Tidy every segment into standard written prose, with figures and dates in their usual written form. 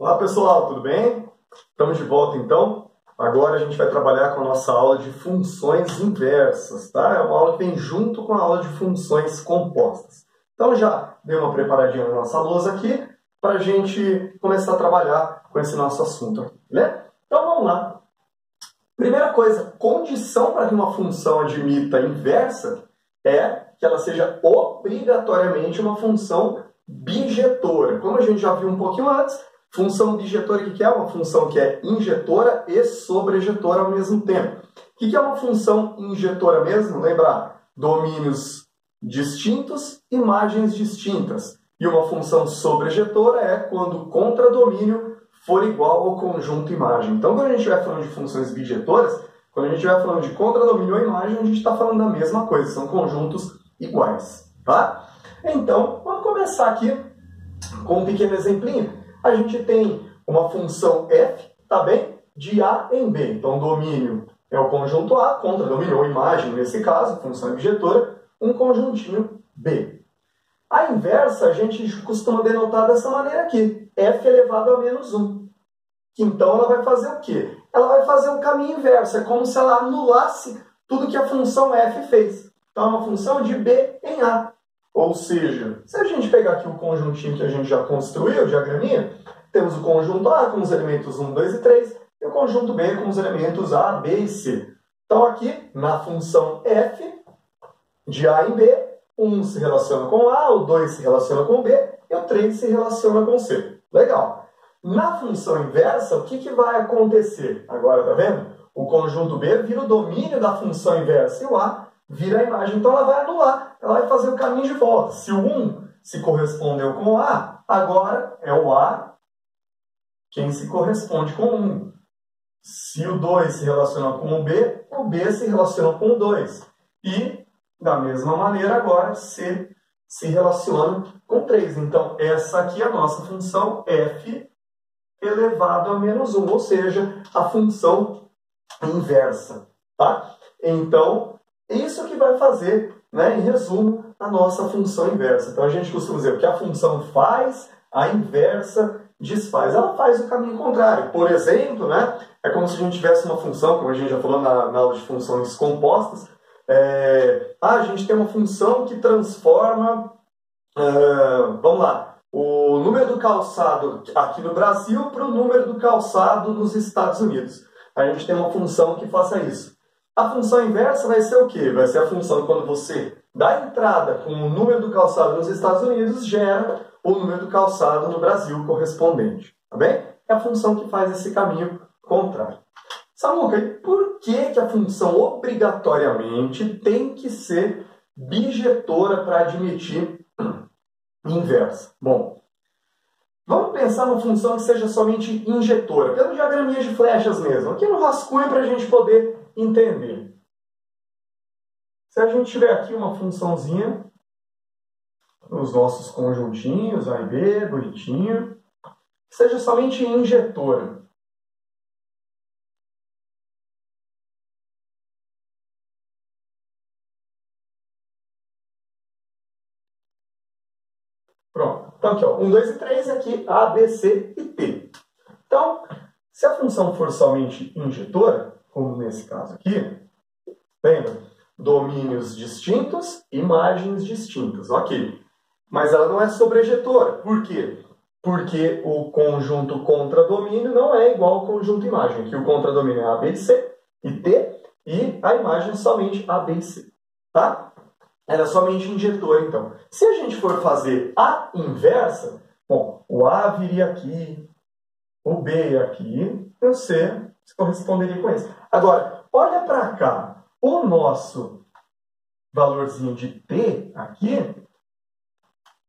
Olá pessoal, tudo bem? Estamos de volta então. Agora a gente vai trabalhar com a nossa aula de funções inversas, tá? É uma aula que vem junto com a aula de funções compostas. Então já dei uma preparadinha na nossa lousa aqui para a gente começar a trabalhar com esse nosso assunto, né? Então vamos lá. Primeira coisa, condição para que uma função admita inversa é que ela seja obrigatoriamente uma função bijetora. Como a gente já viu um pouquinho antes, função bijetora, o que é? Uma função que é injetora e sobrejetora ao mesmo tempo. O que é uma função injetora mesmo? Lembrar, domínios distintos, imagens distintas. E uma função sobrejetora é quando o contradomínio for igual ao conjunto imagem. Então, quando a gente estiver falando de funções bijetoras, quando a gente estiver falando de contradomínio ou imagem, a gente está falando da mesma coisa, são conjuntos iguais, tá? Então, vamos começar aqui com um pequeno exemplinho. A gente tem uma função f, tá bem? De A em B. Então, domínio é o conjunto A, contradomínio ou imagem, nesse caso, função bijetora, um conjuntinho B. A inversa a gente costuma denotar dessa maneira aqui, f elevado a menos 1. Então, ela vai fazer o quê? Ela vai fazer o caminho inverso, é como se ela anulasse tudo que a função f fez. Então, é uma função de B em A. Ou seja, se a gente pegar aqui o conjuntinho que a gente já construiu, o diagraminha, temos o conjunto A com os elementos 1, 2 e 3, e o conjunto B com os elementos A, B e C. Então, aqui, na função f, de A em B, 1 se relaciona com A, o 2 se relaciona com B, e o 3 se relaciona com C. Legal. Na função inversa, o que vai acontecer? Agora, tá vendo? O conjunto B vira o domínio da função inversa, e o A vira a imagem. Então, ela vai anular, ela vai fazer o caminho de volta. Se o 1 se correspondeu com o A, agora é o A quem se corresponde com o 1. Se o 2 se relaciona com o B se relaciona com o 2. E, da mesma maneira, agora, C se relaciona com 3. Então, essa aqui é a nossa função f elevado a menos 1, ou seja, a função inversa. Tá? Então, isso que vai fazer, né, em resumo, a nossa função inversa. Então, a gente costuma dizer o que a função faz, a inversa desfaz. Ela faz o caminho contrário. Por exemplo, né, é como se a gente tivesse uma função, como a gente já falou na aula de funções compostas, a gente tem uma função que transforma, vamos lá, o número do calçado aqui no Brasil para o número do calçado nos Estados Unidos. A gente tem uma função que faça isso. A função inversa vai ser o quê? Vai ser a função quando você dá entrada com o número do calçado nos Estados Unidos, gera o número do calçado no Brasil correspondente. Tá bem? É a função que faz esse caminho contrário. Samuca, e por que a função obrigatoriamente tem que ser bijetora para admitir inversa? Bom, vamos pensar numa função que seja somente injetora, pelo diagraminha de flechas mesmo, aqui no rascunho para a gente poder entender. Se a gente tiver aqui uma funçãozinha, os nossos conjuntinhos, A e B, bonitinho, que seja somente injetora. Pronto. Então, aqui, ó, 1, 2 e 3, aqui A, B, C e T. Então, se a função for somente injetora, como nesse caso aqui, lembra? Domínios distintos, imagens distintas. Ok. Mas ela não é sobrejetora. Por quê? Porque o conjunto contradomínio não é igual ao conjunto imagem. Aqui o contradomínio é A, B, C e T, e a imagem é somente A, B e C. Tá? Ela é somente injetora, então. Se a gente for fazer a inversa, bom, o A viria aqui, o B aqui, e o C se corresponderia com esse. Agora, olha para cá. O nosso valorzinho de T aqui,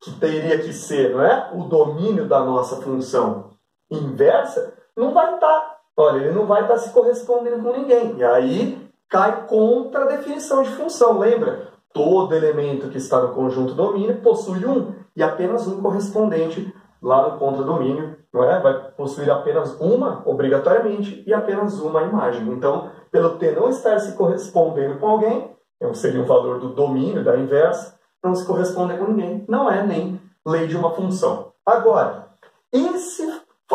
que teria que ser, não é, o domínio da nossa função inversa, não vai estar. Olha, ele não vai estar se correspondendo com ninguém. E aí cai contra a definição de função, lembra? Todo elemento que está no conjunto domínio possui um, e apenas um correspondente lá no contradomínio, não é? Vai possuir apenas uma, obrigatoriamente, e apenas uma imagem. Então, pelo T não estar se correspondendo com alguém, seria um valor do domínio, da inversa, não se corresponde com ninguém. Não é nem lei de uma função. Agora, e se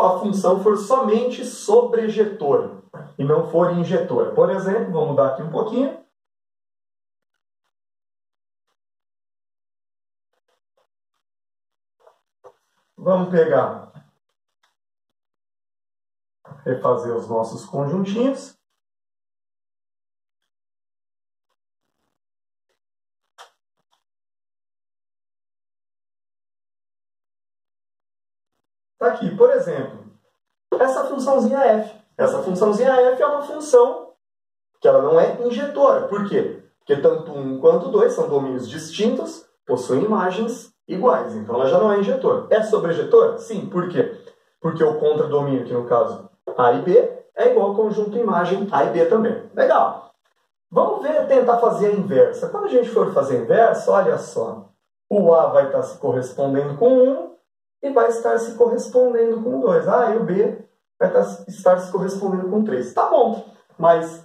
a função for somente sobrejetora e não for injetora. Por exemplo, vamos mudar aqui um pouquinho. Vamos pegar, refazer os nossos conjuntinhos. Está aqui, por exemplo, essa funçãozinha f. Essa funçãozinha f é uma função que ela não é injetora. Por quê? Porque tanto 1 quanto 2 são domínios distintos, possuem imagens iguais. Então ela já não é injetora. É sobrejetora? Sim. Por quê? Porque o contradomínio, que no caso A e B, é igual ao conjunto imagem A e B também. Legal. Vamos ver, tentar fazer a inversa. Quando a gente for fazer a inversa, olha só. O A vai estar se correspondendo com 1 e vai estar se correspondendo com 2. A e o B vai estar se correspondendo com 3. Tá bom, mas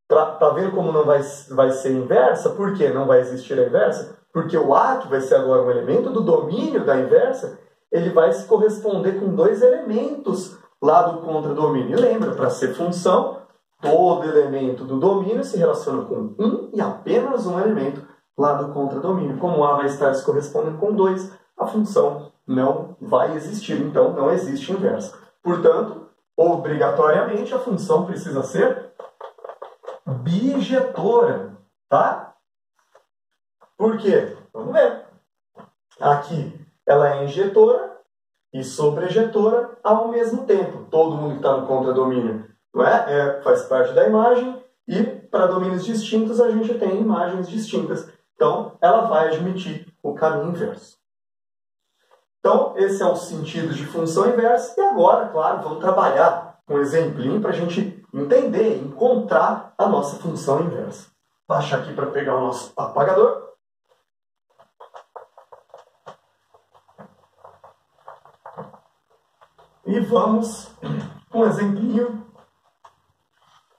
tá vendo como não vai ser inversa? Por que não vai existir a inversa? Porque o A, que vai ser agora um elemento do domínio da inversa, ele vai se corresponder com 2 elementos lá do contradomínio. E lembra, para ser função, todo elemento do domínio se relaciona com um e apenas um elemento lá do contradomínio. Como o A vai estar se correspondendo com 2, a função não vai existir, então não existe inversa. Portanto, obrigatoriamente a função precisa ser bijetora, tá? Por quê? Vamos ver. Aqui ela é injetora e sobrejetora ao mesmo tempo. Todo mundo que está no contradomínio, não é? Faz parte da imagem e para domínios distintos a gente tem imagens distintas. Então, ela vai admitir o caminho inverso. Então, esse é o sentido de função inversa. E agora, claro, vamos trabalhar com um exemplinho para a gente entender, encontrar a nossa função inversa. Vou baixar aqui para pegar o nosso apagador. E vamos, com um exemplinho,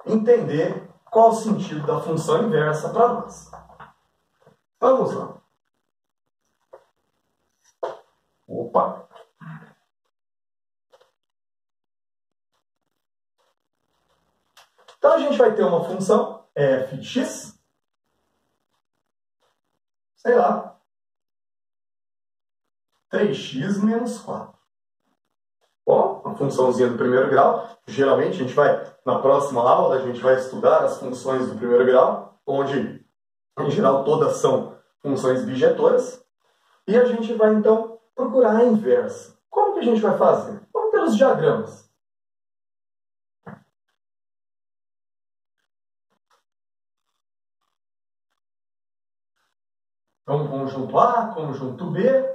entender qual o sentido da função inversa para nós. Vamos lá. Opa! Então a gente vai ter uma função f de x, sei lá, 3x menos 4. Bom, uma funçãozinha do primeiro grau. Geralmente a gente vai, na próxima aula, a gente vai estudar as funções do primeiro grau, onde, em geral, todas são funções bijetoras. E a gente vai, então, procurar a inversa. Como que a gente vai fazer? Vamos pelos diagramas. Então, conjunto A, conjunto B.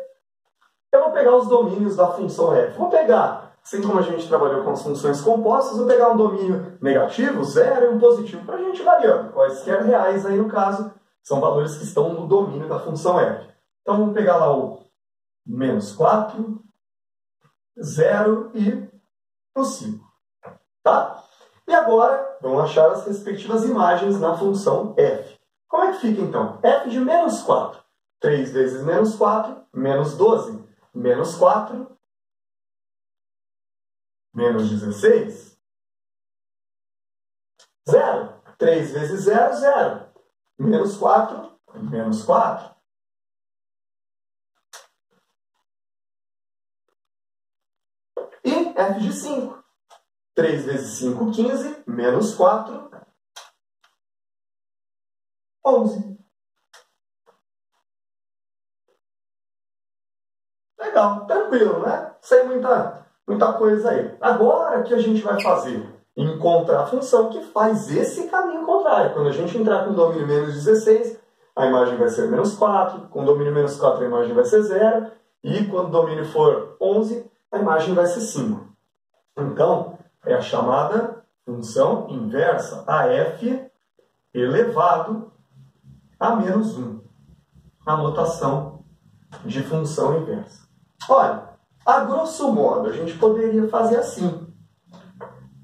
Eu vou pegar os domínios da função f. Vou pegar, assim como a gente trabalhou com as funções compostas, vou pegar um domínio negativo, 0 e um positivo, para a gente variando. Quaisquer reais aí, no caso, são valores que estão no domínio da função f. Então, vamos pegar lá o menos 4, 0 e o 5. Tá? E agora, vamos achar as respectivas imagens na função f. Como é que fica, então? f de menos 4. 3 vezes menos 4, menos 12. Menos 4, menos 16. 0. 3 vezes 0, 0. Menos 4, menos 4. E f de 5. 3 vezes 5, 15. Menos 4, 11. Legal, tranquilo, né? Sem muita coisa aí. Agora, o que a gente vai fazer? Encontrar a função que faz esse caminho contrário. Quando a gente entrar com o domínio menos 16, a imagem vai ser menos 4. Com o domínio menos 4, a imagem vai ser 0. E quando o domínio for 11, a imagem vai ser 5. Então, é a chamada função inversa, AF elevado a menos 1. A notação de função inversa. Olha, a grosso modo, a gente poderia fazer assim.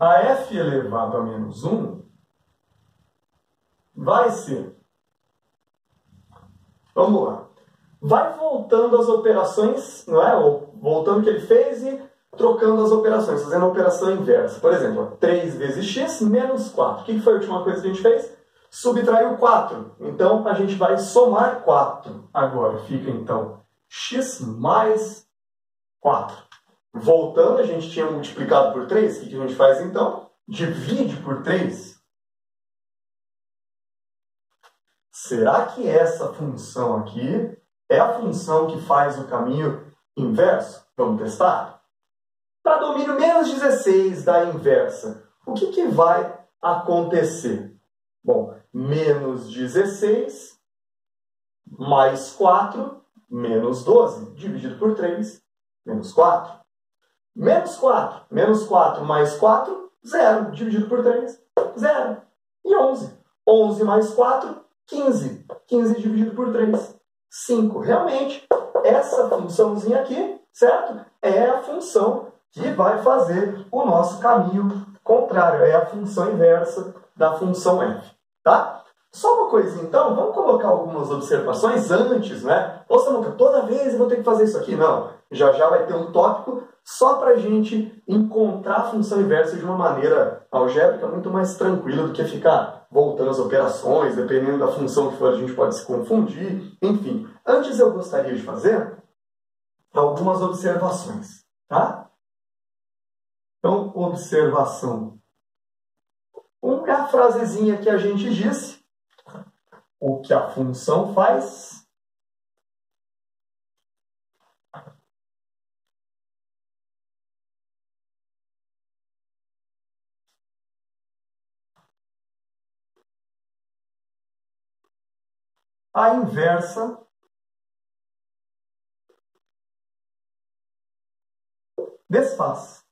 A f elevado a menos 1 vai ser... Vamos lá. Vai voltando as operações, não é? Voltando o que ele fez e trocando as operações, fazendo a operação inversa. Por exemplo, 3 vezes x menos 4. O que foi a última coisa que a gente fez? Subtraiu 4. Então, a gente vai somar 4. Agora, fica, então, x mais 4. Voltando, a gente tinha multiplicado por 3. O que a gente faz, então? Divide por 3. Será que essa função aqui é a função que faz o caminho inverso? Vamos testar? Para domínio menos 16 da inversa, o que vai acontecer? Bom, menos 16 mais 4, menos 12, dividido por 3, menos 4. Menos 4, menos 4 mais 4, 0, dividido por 3, 0. E 11. 11 mais 4, 15. 15 dividido por 3, 5. Realmente, essa funçãozinha aqui, certo? É a função que vai fazer o nosso caminho contrário. É a função inversa da função f. Tá? Só uma coisinha, então, vamos colocar algumas observações antes, né? Ô, Samuca, toda vez eu vou ter que fazer isso aqui. Não, já vai ter um tópico só para a gente encontrar a função inversa de uma maneira algébrica muito mais tranquila do que ficar voltando as operações, dependendo da função que for, a gente pode se confundir. Enfim, antes eu gostaria de fazer algumas observações, tá? Então, observação. Uma é a frasezinha que a gente disse. O que a função faz. A inversa desfaz.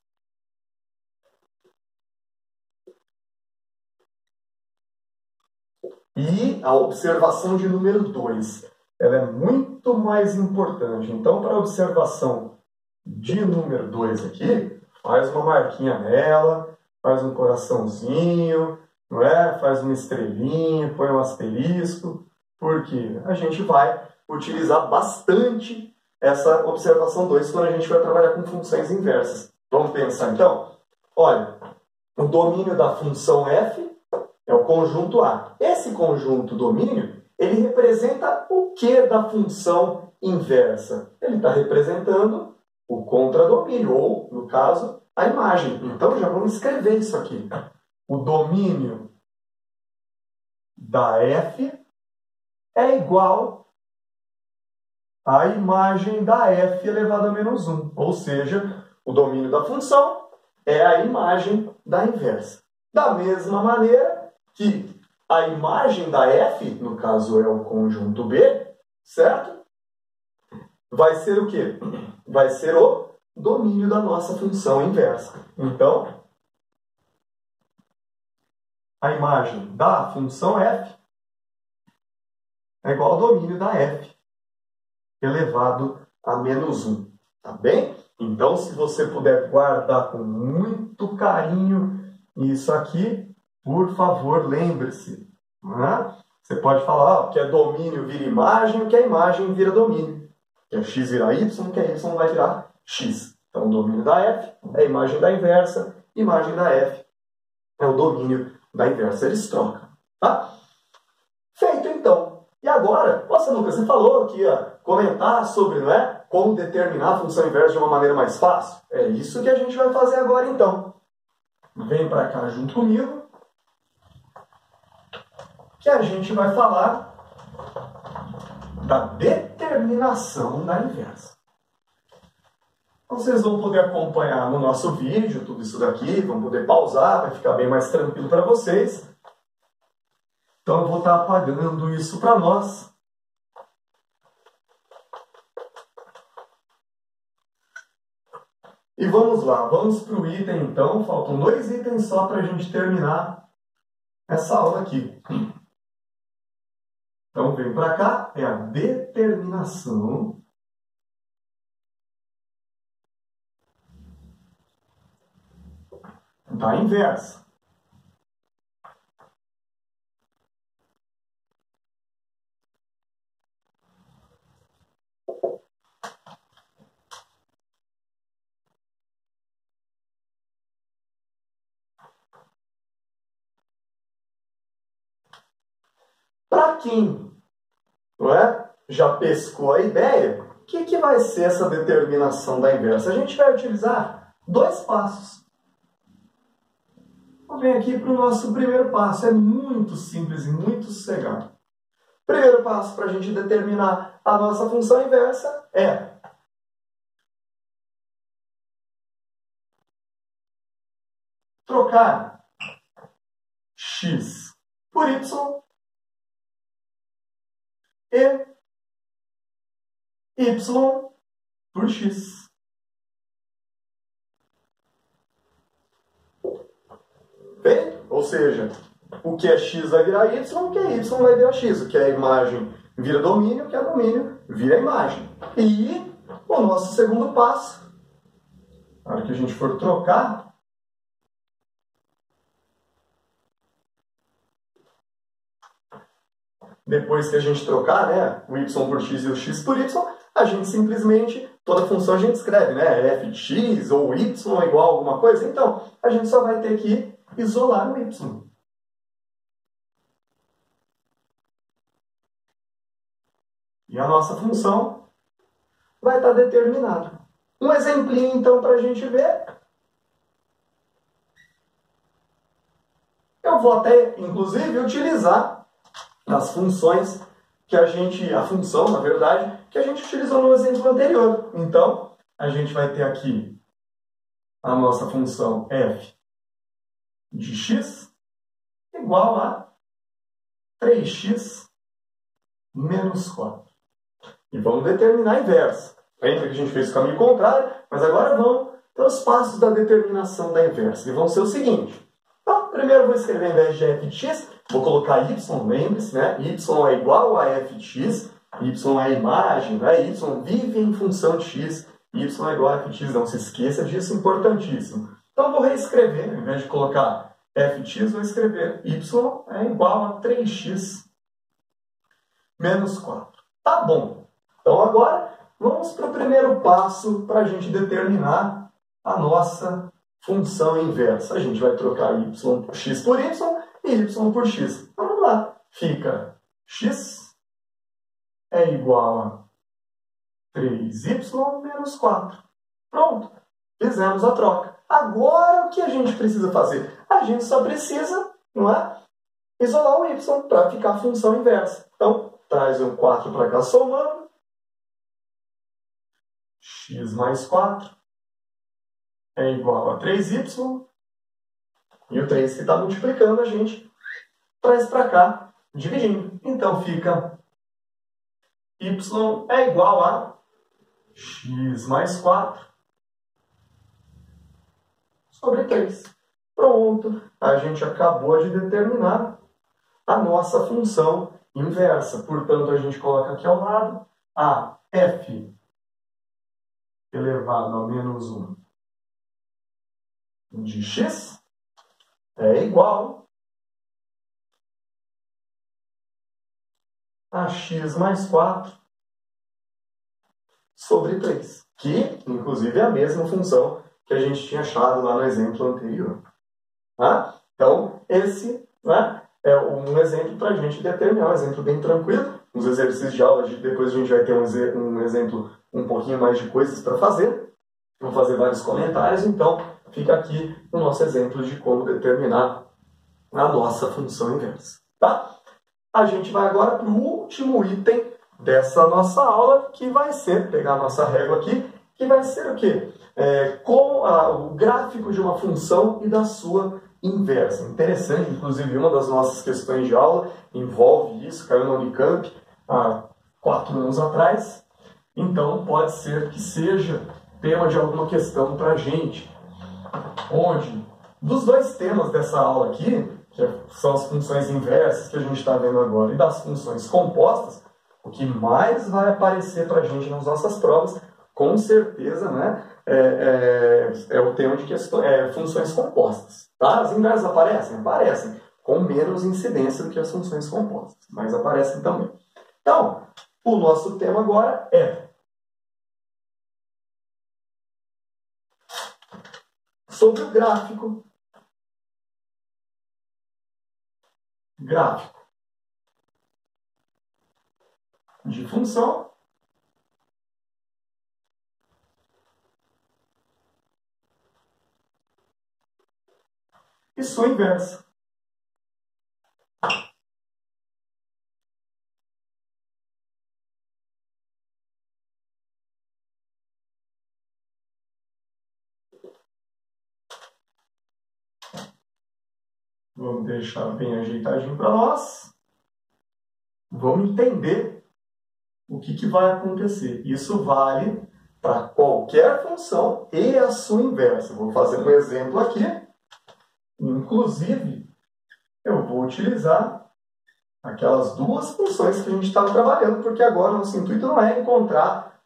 E a observação de número 2, ela é muito mais importante. Então, para a observação de número 2 aqui, faz uma marquinha nela, faz um coraçãozinho, não é? Faz uma estrelinha, põe um asterisco, porque a gente vai utilizar bastante essa observação 2 quando a gente vai trabalhar com funções inversas. Vamos pensar então? Olha, o domínio da função f é o conjunto A. Esse conjunto domínio, ele representa o que da função inversa? Ele está representando o contradomínio, ou, no caso, a imagem. Então, já vamos escrever isso aqui. O domínio da f é igual à imagem da f elevado a menos 1. Ou seja, o domínio da função é a imagem da inversa. Da mesma maneira que a imagem da f, no caso é o conjunto B, certo? Vai ser o quê? Vai ser o domínio da nossa função inversa. Então, a imagem da função f é igual ao domínio da f elevado a menos 1. Tá bem? Então, se você puder guardar com muito carinho isso aqui, por favor, lembre-se. Né? Você pode falar o que é domínio vira imagem, o que é imagem vira domínio. O que é x virar y, o que é y vai virar x. Então, o domínio da f é a imagem da inversa, imagem da f é o domínio da inversa. Eles trocam. Tá? Feito, então. E agora, Lucas, você falou que ia comentar sobre, não é, como determinar a função inversa de uma maneira mais fácil. É isso que a gente vai fazer agora, então. Vem para cá junto comigo, que a gente vai falar da determinação da inversa. Então, vocês vão poder acompanhar no nosso vídeo tudo isso daqui, vão poder pausar, vai ficar bem mais tranquilo para vocês. Então, eu vou estar apagando isso para nós. E vamos lá, vamos para o item, então. Faltam 2 itens só para a gente terminar essa aula aqui. Então, vem para cá, é a determinação da inversa. Para quem, não é, já pescou a ideia, o que vai ser essa determinação da inversa? A gente vai utilizar dois passos. Vamos vir aqui para o nosso primeiro passo. É muito simples e muito sossegado. Primeiro passo para a gente determinar a nossa função inversa é trocar x por y e y por x. Bem? Ou seja, o que é x vai virar y, o que é y vai virar x. O que é imagem vira domínio, o que é domínio vira imagem. E o nosso segundo passo, na hora que a gente for trocar, depois que a gente trocar, né, o y por x e o x por y, a gente simplesmente, toda função a gente escreve, né, f de x ou y é igual a alguma coisa. Então, a gente só vai ter que isolar o y. E a nossa função vai estar determinada. Um exemplinho, então, para a gente ver. Eu vou até, inclusive, utilizar as funções que a função, na verdade, que a gente utilizou no exemplo anterior. Então, a gente vai ter aqui a nossa função f de x igual a 3x menos 4. E vamos determinar a inversa. Lembra que a gente fez o caminho contrário, mas agora vamos para os passos da determinação da inversa. E vão ser o seguinte. Então, primeiro eu vou escrever, ao invés de f de x, vou colocar y, lembre-se, né? Y é igual a f de x, y é a imagem, né? Y vive em função de x, y é igual a f de x. Não se esqueça disso, importantíssimo. Então, eu vou reescrever, ao invés de colocar f de x, vou escrever y é igual a 3x menos 4. Tá bom. Então, agora, vamos para o primeiro passo para a gente determinar a nossa função inversa. A gente vai trocar x por y e y por x. Então, vamos lá. Fica x é igual a 3y menos 4. Pronto. Fizemos a troca. Agora, o que a gente precisa fazer? A gente só precisa, não é, isolar o y para ficar a função inversa. Então, traz o 4 para cá somando. X mais 4 é igual a 3y. E o 3 que está multiplicando, a gente traz para cá, dividindo. Então, fica y é igual a x mais 4 sobre 3. Pronto. A gente acabou de determinar a nossa função inversa. Portanto, a gente coloca aqui ao lado a f elevado a menos 1 de x é igual a x mais 4 sobre 3, que, inclusive, é a mesma função que a gente tinha achado lá no exemplo anterior. Tá? Então, esse, né, é um exemplo para a gente determinar, um exemplo bem tranquilo. Nos exercícios de aula, depois a gente vai ter um exemplo um pouquinho mais de coisas para fazer. Vamos fazer vários comentários, então fica aqui o nosso exemplo de como determinar a nossa função inversa. Tá? A gente vai agora para o último item dessa nossa aula, que vai ser, pegar a nossa régua aqui, que vai ser o quê? O gráfico de uma função e da sua inversa. Interessante, inclusive uma das nossas questões de aula envolve isso, caiu na Unicamp há 4 anos atrás. Então pode ser que seja tema de alguma questão para a gente. Onde, dos dois temas dessa aula aqui, que são as funções inversas que a gente está vendo agora, e das funções compostas, o que mais vai aparecer para a gente nas nossas provas, com certeza, né, é o tema de funções compostas. Tá? As inversas aparecem? Aparecem, com menos incidência do que as funções compostas, mas aparecem também. Então, o nosso tema agora é sobre o gráfico de função e sua inversa. Vamos deixar bem ajeitadinho para nós. Vamos entender o que vai acontecer. Isso vale para qualquer função e a sua inversa. Vou fazer um exemplo aqui. Inclusive, eu vou utilizar aquelas duas funções que a gente estava trabalhando, porque agora nosso intuito não é encontrar,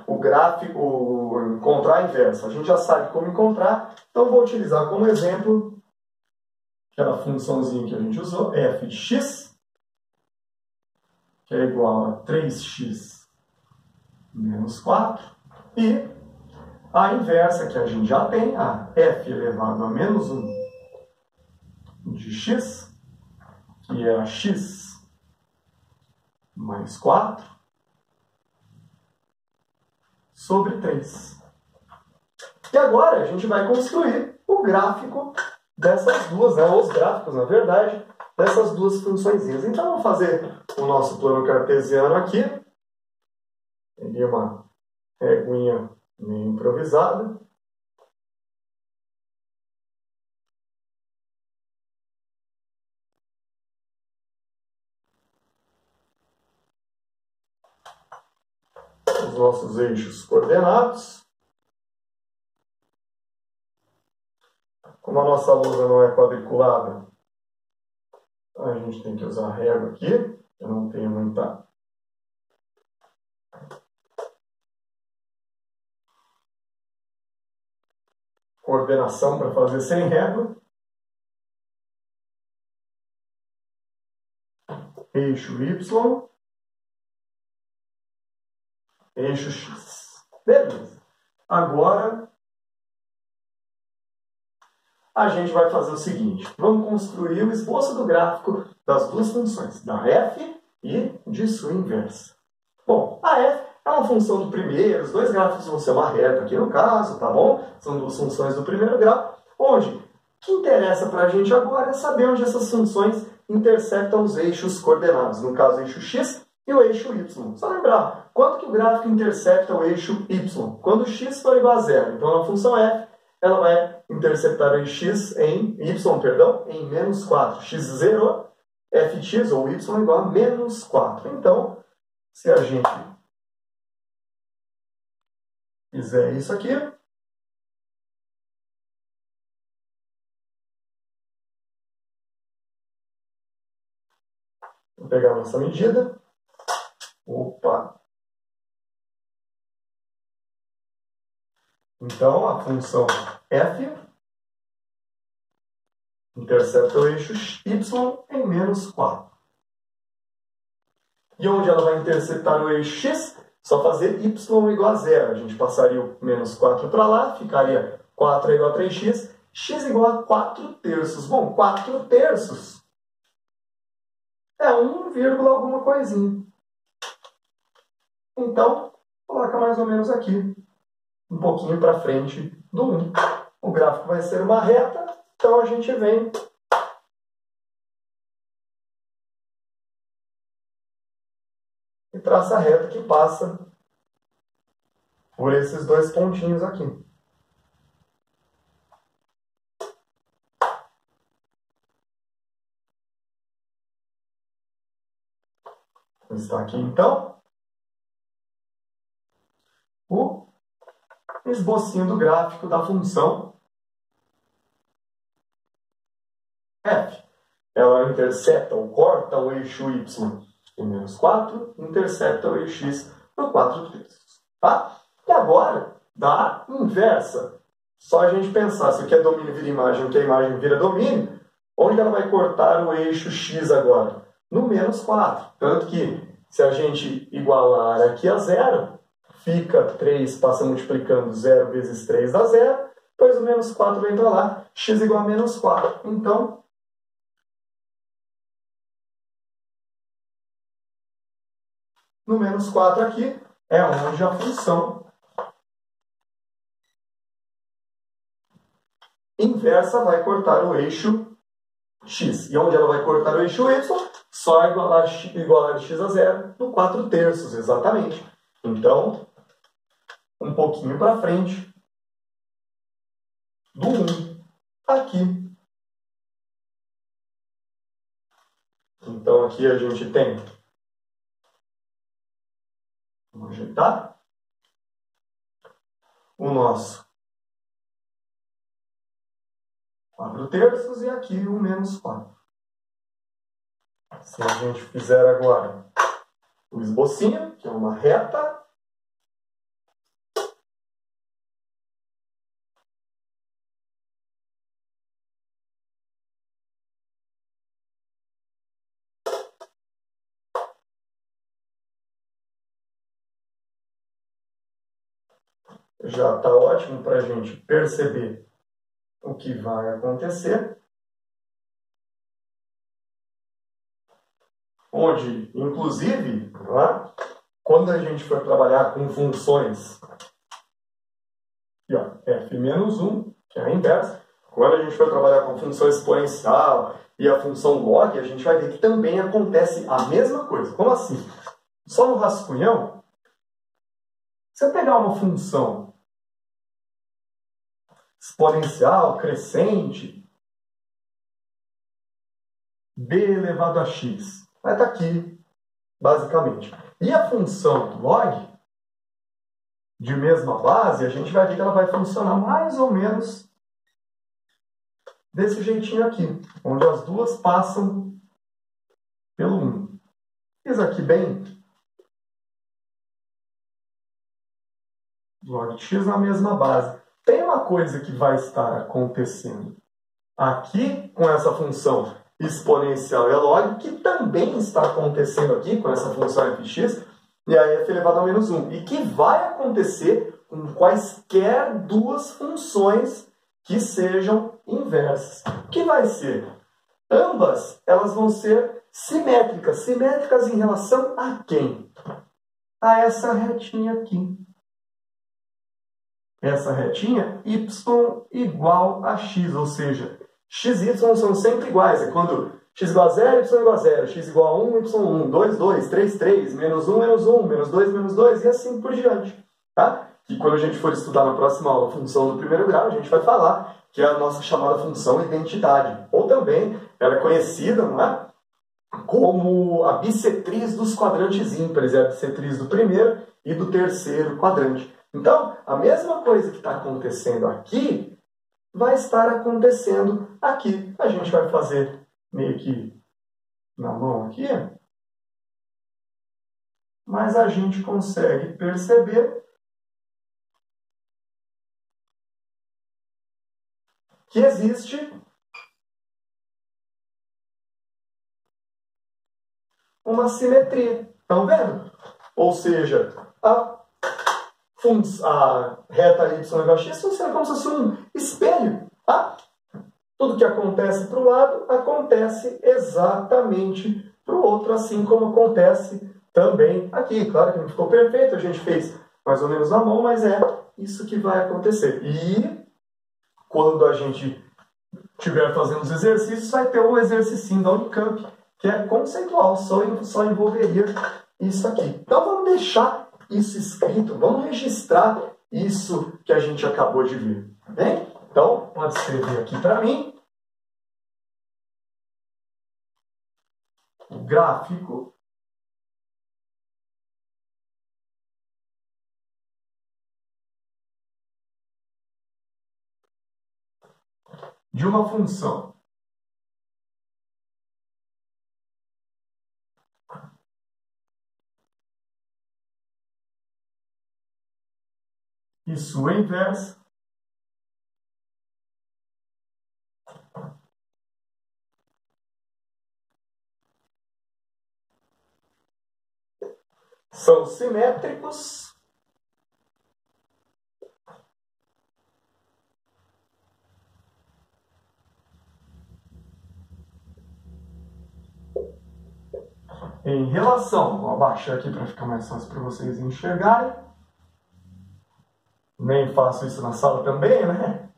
o gráfico, encontrar a inversa. A gente já sabe como encontrar, então vou utilizar como exemplo aquela funçãozinha que a gente usou, f de x, que é igual a 3x menos 4, e a inversa que a gente já tem, a f elevado a menos 1 de x, que é a x mais 4, sobre 3. E agora a gente vai construir o gráfico dessas duas, os gráficos, na verdade, dessas duas funçõezinhas. Então, vamos fazer o nosso plano cartesiano aqui. Peguei uma reguinha meio improvisada. Os nossos eixos coordenados. Como a nossa lousa não é quadriculada, a gente tem que usar régua aqui. Eu não tenho muita coordenação para fazer sem régua. Eixo Y, eixo X. Beleza. Agora, a gente vai fazer o seguinte. Vamos construir o esboço do gráfico das duas funções, da f e de sua inversa. Bom, a f é uma função do primeiro, os dois gráficos vão ser uma reta aqui no caso, tá bom? São duas funções do primeiro grau, onde o que interessa para a gente agora é saber onde essas funções interceptam os eixos coordenados, no caso o eixo x e o eixo y. Só lembrar, quanto que o gráfico intercepta o eixo y? Quando x for igual a zero. Então, na função f, ela vai interceptar o x em em menos 4. X zerou, f de x ou y igual a menos 4. Então, se a gente fizer isso aqui, vou pegar a nossa medida. Opa! Então, a função f intercepta o eixo y em menos 4. E onde ela vai interceptar o eixo x? Só fazer y igual a zero. A gente passaria o menos 4 para lá, ficaria 4 é igual a 3x, x igual a 4 terços. Bom, 4 terços é 1, alguma coisinha. Então, coloca mais ou menos aqui, um pouquinho para frente do 1. O gráfico vai ser uma reta, então a gente vem e traça a reta que passa por esses dois pontinhos aqui. Está aqui, então, o esbocinho do gráfico da função f. Ela intercepta ou corta o eixo y em menos 4, intercepta o eixo x por 4 terços. Tá? E agora, da inversa. Só a gente pensar, se o que é domínio vira imagem, o que é imagem vira domínio, onde ela vai cortar o eixo x agora? No menos 4. Tanto que, se a gente igualar aqui a zero, fica 3, passa multiplicando 0 vezes 3 dá 0, depois o menos 4 vem para lá, x igual a menos 4. Então, no menos 4 aqui é onde a função inversa vai cortar o eixo x. E onde ela vai cortar o eixo y? Só igualar x a zero no 4/3, exatamente. Então, um pouquinho para frente do 1 aqui. Então, aqui a gente tem... Vamos ajeitar. O nosso 4/3 e aqui o menos 4. Se a gente fizer agora o esbocinho, que é uma reta, já está ótimo para a gente perceber o que vai acontecer. Onde, inclusive, quando a gente for trabalhar com funções, aqui, ó, f-1, que é a inversa, quando a gente for trabalhar com função exponencial e a função log, a gente vai ver que também acontece a mesma coisa. Como assim? Só no rascunhão, se eu pegar uma função exponencial, crescente, b elevado a x, vai estar aqui, basicamente. E a função log, de mesma base, a gente vai ver que ela vai funcionar mais ou menos desse jeitinho aqui, onde as duas passam pelo 1. Fiz aqui bem log de x na mesma base. Tem uma coisa que vai estar acontecendo aqui com essa função exponencial e log, que também está acontecendo aqui com essa função fx, e aí f elevado a menos 1. E que vai acontecer com quaisquer duas funções que sejam inversas. O que vai ser? Ambas elas vão ser simétricas. Simétricas em relação a quem? A essa retinha aqui. Essa retinha y igual a x, ou seja, x e y são sempre iguais. É quando x igual a 0, y igual a 0, x igual a 1, y1, 2, 2, 3, 3, menos 1, menos 1, menos 2, menos 2, e assim por diante. Tá? E quando a gente for estudar na próxima aula a função do primeiro grau, a gente vai falar que é a nossa chamada função identidade. Ou também, ela é conhecida, não é? Como a bissetriz dos quadrantes ímpares, é a bissetriz do primeiro e do terceiro quadrante. Então, a mesma coisa que está acontecendo aqui vai estar acontecendo aqui. A gente vai fazer meio que na mão aqui, mas a gente consegue perceber que existe uma simetria. Estão vendo? Ou seja, a reta y igual a x funciona como se fosse um espelho. Tá? Tudo que acontece para o lado acontece exatamente para o outro, assim como acontece também aqui. Claro que não ficou perfeito, a gente fez mais ou menos na mão, mas é isso que vai acontecer. E quando a gente estiver fazendo os exercícios, vai ter um exercício da Unicamp, que é conceitual, só envolveria isso aqui. Então vamos deixar isso escrito, vamos registrar isso que a gente acabou de ver. Tá bem? Então, pode escrever aqui para mim. O gráfico de uma função e sua inversa são simétricos em relação, vou abaixar aqui para ficar mais fácil para vocês enxergarem. Nem faço isso na sala também, né?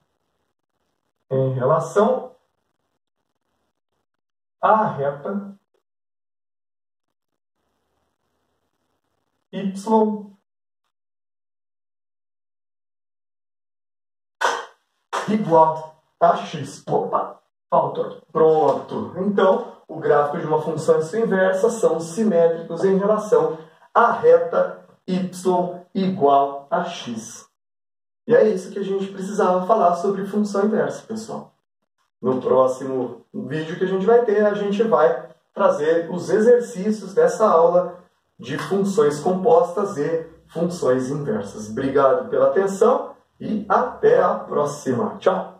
Em relação à reta Y igual a x. Opa, falta. Pronto. Então, o gráfico de uma função e sua inversa são simétricos em relação à reta y igual a x. E é isso que a gente precisava falar sobre função inversa, pessoal. No próximo vídeo que a gente vai ter, a gente vai trazer os exercícios dessa aula de funções compostas e funções inversas. Obrigado pela atenção e até a próxima. Tchau!